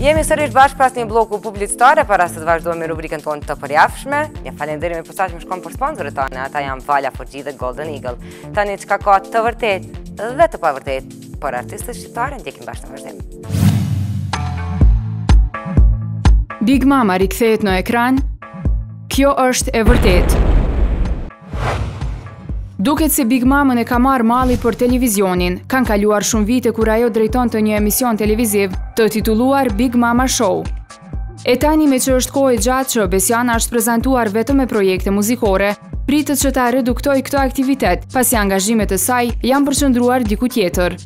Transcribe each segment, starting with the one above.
Jemi sërish bashkë pas një bloku publicitare para se të vazhdojmë me rubrikën tonë të përjafshme. Një falenderim e posaçëm shkon për sponsorët tonë, ata janë Vala 4G dhe Golden Eagle. Tani çka ka të vërtet dhe të pavërtet për artistët shqiptarë, ndjekim bashkë në vazhdim. Big Mama rikthehet në ekran. Kjo është e vërtet. Duket se Big Mamën e ka marrë malli për televizionin. Kanë kaluar shumë vite kur ajo drejton të një emision televiziv të titulluar Big Mama Show. E tani me që është kohë e gjatë që Besiana është prezantuar vetëm me projekte muzikore, pritet që ta reduktoj këtë aktivitet, pasi angazhimet e saj janë përqendruar diku tjetër.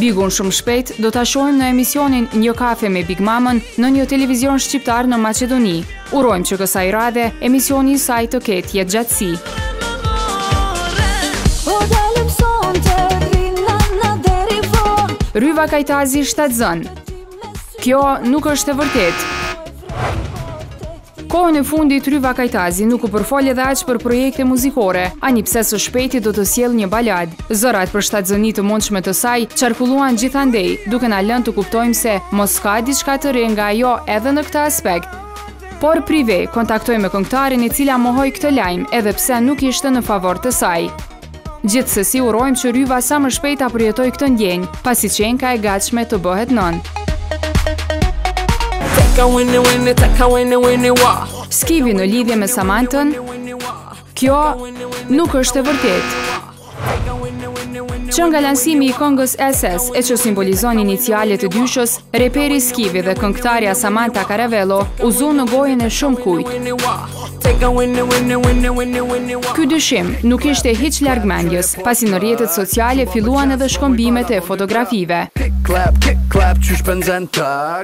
Bigun shumë shpejt do ta shohim në emisionin Një kafe me Big Mamën në një televizion shqiptar në Maqedoni. Urojmë që kësaj radhe emisioni i saj të ketë jetë gjatësi. Ryva Kajtazi shtatzën. Kjo nuk është e vërtet. Kohën e fundit Ryva Kajtazi nuk u përfol edhe aq për projekte muzikore, ani pse së shpejti do të sjellë një balad. Zërat për shtatzëni të mundshme të saj qarkulluan gjithandej, duke na lënë të kuptojmë se mos ka diçka të re nga ajo edhe në këtë aspekt. Por prive kontaktoi me këngëtarin i cila mohoi këtë lajm, edhe pse nuk ishte në favor të saj. Gjithsesi urojmë që Ryva sa më shpejt ta përjetoj këtë ndjenjë, pasi qenka e gatshme të bëhet nën. Skivi në lidhje me Samantën, kjo nuk është e vërtet. Që nga lansimi i këngës SS, e që simbolizon inicialet e dyshës, reperi Skivi dhe këngëtarja Samantha Caravello u zu në gojën e shumë kujt. Ky dyshim nuk ishte hiç larg mendjes, pasi në rrjetet sociale filluan edhe shkëmbimet e fotografive.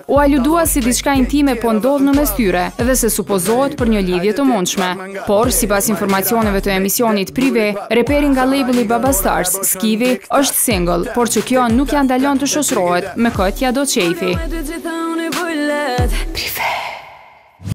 U aludua si diçka intime po ndodh në mes tyre dhe se supozohet për një lidhje të mundshme. Por, sipas informacioneve të emisionit prive, reperi nga labeli Baba Stars, Skivi, është single, por që kjo nuk ja ndalon të shoqërohet me këtë ja do qefi.